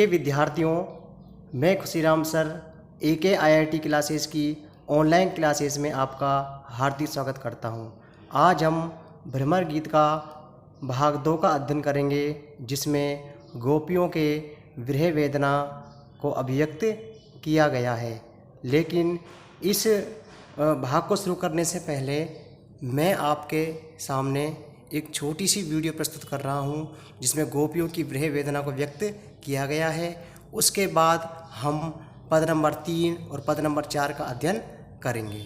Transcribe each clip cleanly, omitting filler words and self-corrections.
प्रिय विद्यार्थियों, मैं खुशीराम सर AKIIT क्लासेस की ऑनलाइन क्लासेस में आपका हार्दिक स्वागत करता हूं। आज हम भ्रमर गीत का भाग 2 का अध्ययन करेंगे, जिसमें गोपियों के विरह वेदना को अभिव्यक्त किया गया है। लेकिन इस भाग को शुरू करने से पहले मैं आपके सामने एक छोटी सी वीडियो प्रस्तुत कर रहा हूं, जिसमें गोपियों की विरह वेदना को व्यक्त किया गया है। उसके बाद हम पद नंबर 3 और पद नंबर 4 का अध्ययन करेंगे।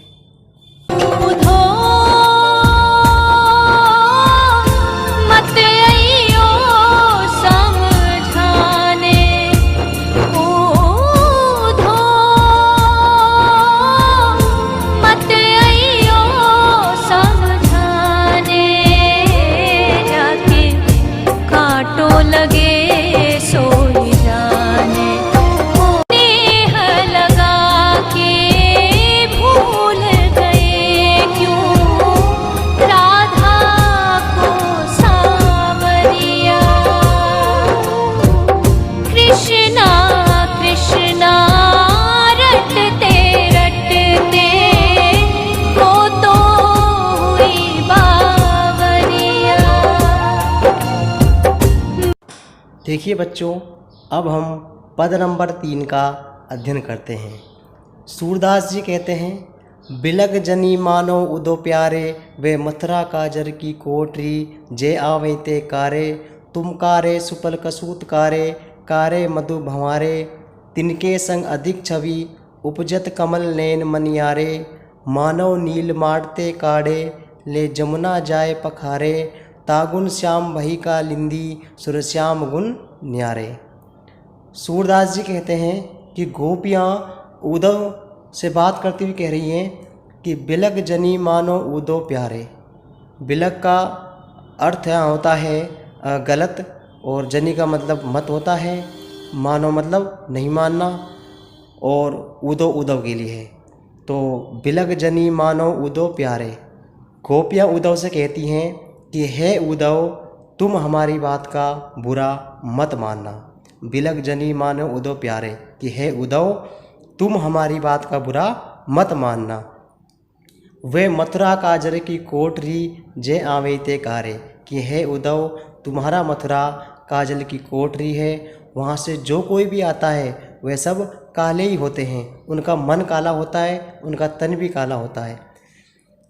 देखिए बच्चों, अब हम पद नंबर 3 का अध्ययन करते हैं। सूरदास जी कहते हैं, बिलग जनी मानो उदो प्यारे, वे मथुरा काजर की कोटरी, जे आवे ते कारे, तुम कारे सुपल कसूत कारे, कारे मधु भंवारे, तिनके संग अधिक छवि, उपजत कमल नैन मनियारे, मानव नील मारते काड़े, ले जमुना जाए पखारे, तागुन श्याम भई का लिंदी, सुर श्याम गुण न्यारे। सूरदास जी कहते हैं कि गोपियाँ उद्धव से बात करती हुई कह रही हैं कि बिलग जनी मानो उदो प्यारे। बिलग का अर्थ यहाँ होता है गलत, और जनी का मतलब मत होता है, मानो मतलब नहीं मानना, और उदो उद्धव के लिए है। तो बिलग जनी मानो उदो प्यारे। गोपियाँ उद्धव से कहती हैं कि हे उद्धव, तुम हमारी बात का बुरा मत मानना। बिलग जनी मानो उद्धव प्यारे, कि हे उद्धव, तुम हमारी बात का बुरा मत मानना। वे मथुरा काजर की कोटरी, जे आवे ते कारे, कि हे उद्धव, तुम्हारा मथुरा काजल की कोटरी है, वहाँ से जो कोई भी आता है वे सब काले ही होते हैं। उनका मन काला होता है, उनका तन भी काला होता है।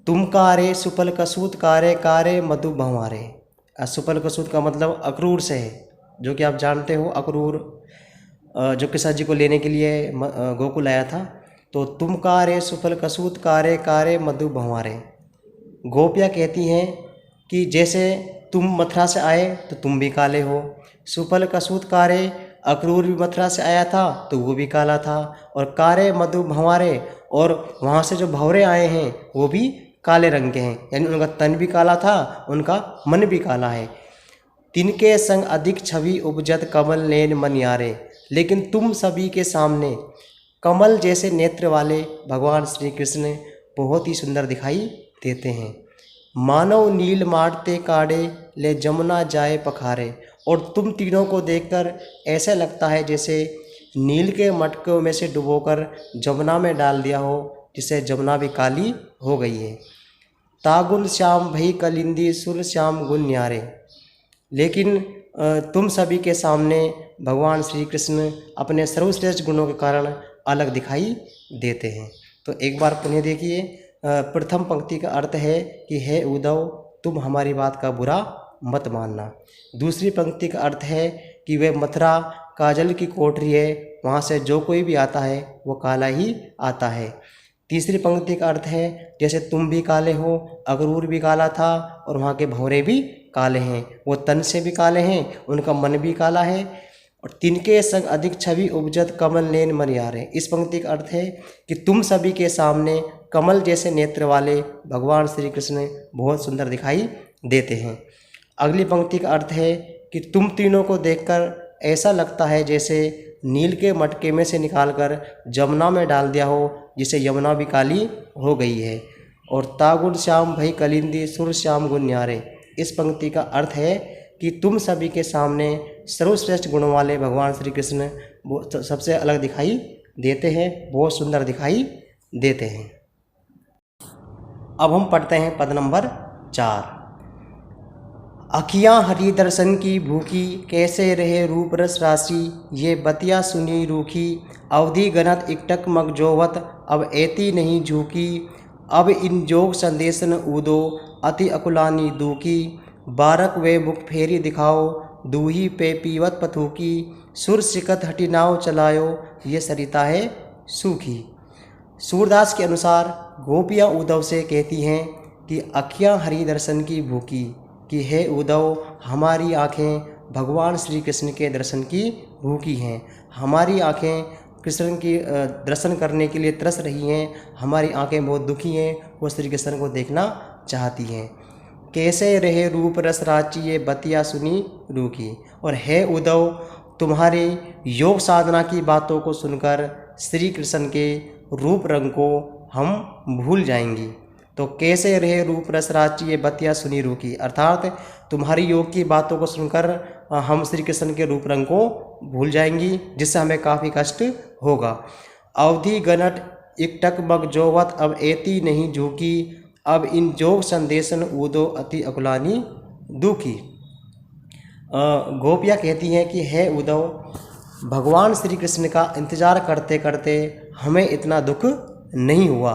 तुम कारे सुपल कसूत कारे, कारे मधु भंवारे। सुपल कसूत का मतलब अक्रूर से है, जो कि आप जानते हो अक्रूर जो कृष्ण जी को लेने के लिए गोकुल आया था। तो तुम कारे सुपल कसूत कारे, कारे मधु भंवारे। गोपियाँ कहती हैं कि जैसे तुम मथुरा से आए तो तुम भी काले हो, सुपल कसूत कारे, अक्रूर भी मथुरा से आया था तो वो भी काला था, और कारे मधु भंवारे, और वहाँ से जो भंवरे आए हैं वो भी काले रंग के हैं, यानी उनका तन भी काला था, उनका मन भी काला है। तिनके संग अधिक छवि उपजत कमल नैन मनियारे। लेकिन तुम सभी के सामने कमल जैसे नेत्र वाले भगवान श्री कृष्ण बहुत ही सुंदर दिखाई देते हैं। मानव नील मारते काड़े, ले जमुना जाए पखारे। और तुम तीनों को देखकर ऐसा लगता है जैसे नील के मटकों में से डुबोकर जमुना में डाल दिया हो, जिससे जमुना भी काली हो गई है। तागुन श्याम भई कलिंदी, सुर श्याम गुण न्यारे। लेकिन तुम सभी के सामने भगवान श्री कृष्ण अपने सर्वश्रेष्ठ गुणों के कारण अलग दिखाई देते हैं। तो एक बार पुनः देखिए, प्रथम पंक्ति का अर्थ है कि हे उद्धव, तुम हमारी बात का बुरा मत मानना। दूसरी पंक्ति का अर्थ है कि वे मथुरा काजल की कोठरी है, वहाँ से जो कोई भी आता है वो काला ही आता है। तीसरी पंक्ति का अर्थ है जैसे तुम भी काले हो, अक्रूर भी काला था, और वहाँ के भंवरे भी काले हैं, वो तन से भी काले हैं, उनका मन भी काला है। और तिनके संग अधिक छवि उपजत कमल नैन मनियारे। इस पंक्ति का अर्थ है कि तुम सभी के सामने कमल जैसे नेत्र वाले भगवान श्री कृष्ण बहुत सुंदर दिखाई देते हैं। अगली पंक्ति का अर्थ है कि तुम तीनों को देखकर ऐसा लगता है जैसे नील के मटके में से निकालकर जमुना में डाल दिया हो, जिससे यमुना भी काली हो गई है। और तागुन श्याम भई कलिंदी, सुर श्याम गुण न्यारे। इस पंक्ति का अर्थ है कि तुम सभी के सामने सर्वश्रेष्ठ गुणों वाले भगवान श्री कृष्ण वो सबसे अलग दिखाई देते हैं, बहुत सुंदर दिखाई देते हैं। अब हम पढ़ते हैं पद नंबर 4। अखियाँ हरि दर्शन की भूखी, कैसे रहे रूप रस राशि, ये बतिया सुनी रूखी, अवधि गणत इकटक मग जोवत, अब एती नहीं झूकी, अब इन जोग संदेशन ऊदो, अति अकुलानी दूकी, बारक वे मुख फेरी दिखाओ, दूही पे पीवत पथूकी, सुर सिकत हटी नाव चलायो, ये सरिता है सूखी। सूरदास के अनुसार गोपियाँ उद्धव से कहती हैं कि अखियाँ हरि दर्शन की भूखी, कि हे उद्धव हमारी आँखें भगवान श्री कृष्ण के दर्शन की भूखी हैं, हमारी आँखें कृष्ण की दर्शन करने के लिए तरस रही हैं, हमारी आँखें बहुत दुखी हैं, वो श्री कृष्ण को देखना चाहती हैं। कैसे रहे रूप रस राची, ये बतिया सुनी रूखी। और हे उद्धव तुम्हारे योग साधना की बातों को सुनकर श्री कृष्ण के रूप रंग को हम भूल जाएंगी। तो कैसे रहे रूप रस राची, ये बतिया सुनी रूखी, अर्थात तुम्हारी योग की बातों को सुनकर हम श्री कृष्ण के रूप रंग को भूल जाएंगी, जिससे हमें काफ़ी कष्ट होगा। अवधि गणट इकटक मग जोवत, अब एती नहीं झूकी, अब इन जोग संदेशन ऊदो, अति अकुलानी दुखी। गोपियाँ कहती हैं कि हे उद्धव भगवान श्री कृष्ण का इंतज़ार करते करते हमें इतना दुख नहीं हुआ,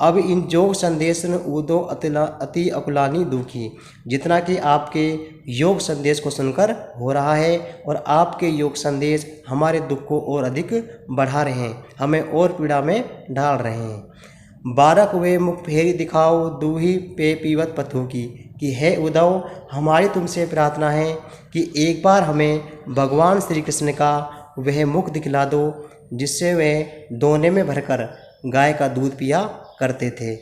अब इन जोग संदेशन ऊदो अति अकुलानी दुखी, जितना कि आपके योग संदेश को सुनकर हो रहा है, और आपके योग संदेश हमारे दुख को और अधिक बढ़ा रहे हैं, हमें और पीड़ा में डाल रहे हैं। बारक वे मुख फेरी दिखाओ, दूही पे पीवत पथूकी, कि हे उद्धव हमारी तुमसे प्रार्थना है कि एक बार हमें भगवान श्री कृष्ण का वह मुख दिखला दो, जिससे वे दोने में भरकर गाय का दूध पिया करते थे।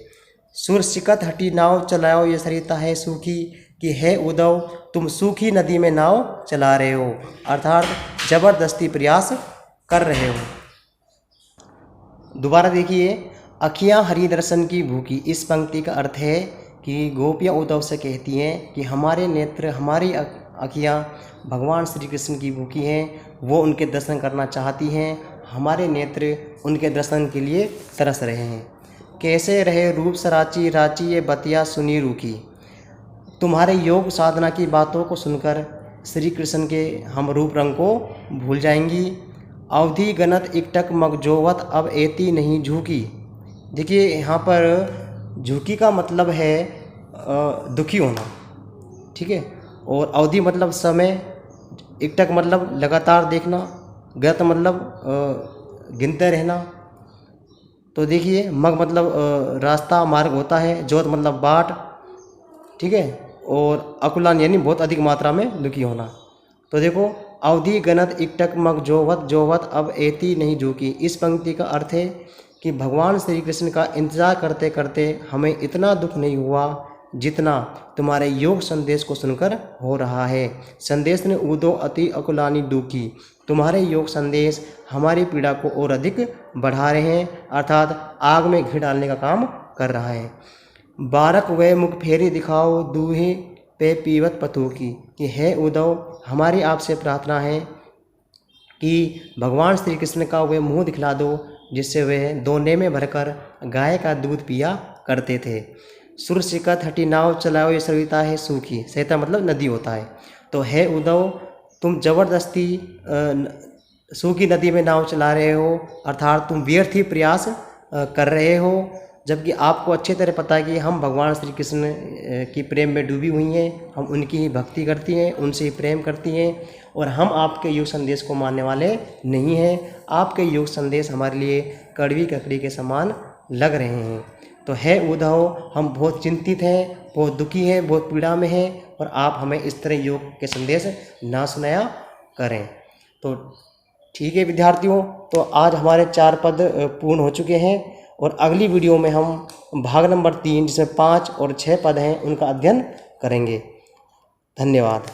सुर सिकत हटी नाव चलाओ, ये सरिता है सूखी, कि हे उद्धव तुम सूखी नदी में नाव चला रहे हो, अर्थात जबरदस्ती प्रयास कर रहे हो। दोबारा देखिए, अखियाँ हरि दर्शन की भूखी, इस पंक्ति का अर्थ है कि गोपियाँ उद्धव से कहती हैं कि हमारे नेत्र, हमारी अखियाँ भगवान श्री कृष्ण की भूखी हैं, वो उनके दर्शन करना चाहती हैं, हमारे नेत्र उनके दर्शन के लिए तरस रहे हैं। कैसे रहे रूप सराची राची, ये बतिया सुनी रूखी, तुम्हारे योग साधना की बातों को सुनकर श्री कृष्ण के हम रूप रंग को भूल जाएंगी। अवधि गणत इकटक मग जोवत, अब एती नहीं झूकी। देखिए यहाँ पर झूकी का मतलब है दुखी होना, ठीक है, और अवधि मतलब समय, इकटक मतलब लगातार देखना, गत मतलब गिनते रहना। तो देखिए मग मतलब रास्ता मार्ग होता है, जोत मतलब बाट, ठीक है, और अकुलान यानी बहुत अधिक मात्रा में दुखी होना। तो देखो अवधि गणत इकटक मग जोवत जोवत, अब एती नहीं झूकी, इस पंक्ति का अर्थ है कि भगवान श्री कृष्ण का इंतज़ार करते करते हमें इतना दुख नहीं हुआ जितना तुम्हारे योग संदेश को सुनकर हो रहा है। संदेश ने ऊदो अति अकुलानी दुखी, तुम्हारे योग संदेश हमारी पीड़ा को और अधिक बढ़ा रहे हैं, अर्थात आग में घी डालने का काम कर रहा है। बारक वे मुख फेरी दिखाओ, दूहे पे पीवत पथूकी, कि हे उद्धव हमारी आपसे प्रार्थना है कि भगवान श्री कृष्ण का वे मुँह दिखला दो, जिससे वे दोने में भरकर गाय का दूध पिया करते थे। सुर सिकत हटी नाव चलाओ, ये सरिता है सूखी, सरिता मतलब नदी होता है। तो हे उद्धव तुम जबरदस्ती सूखी नदी में नाव चला रहे हो, अर्थात तुम व्यर्थ ही प्रयास कर रहे हो, जबकि आपको अच्छी तरह पता है कि हम भगवान श्री कृष्ण की प्रेम में डूबी हुई हैं, हम उनकी ही भक्ति करती हैं, उनसे ही प्रेम करती हैं, और हम आपके योग संदेश को मानने वाले नहीं हैं। आपके योग संदेश हमारे लिए कड़वी ककड़ी के समान लग रहे हैं। तो हे उद्धव हम बहुत चिंतित हैं, बहुत दुखी हैं, बहुत पीड़ा में हैं, और आप हमें इस तरह योग के संदेश ना सुनाया करें। तो ठीक है विद्यार्थियों, तो आज हमारे 4 पद पूर्ण हो चुके हैं, और अगली वीडियो में हम भाग नंबर 3 जिसमें 5 और 6 पद हैं उनका अध्ययन करेंगे। धन्यवाद।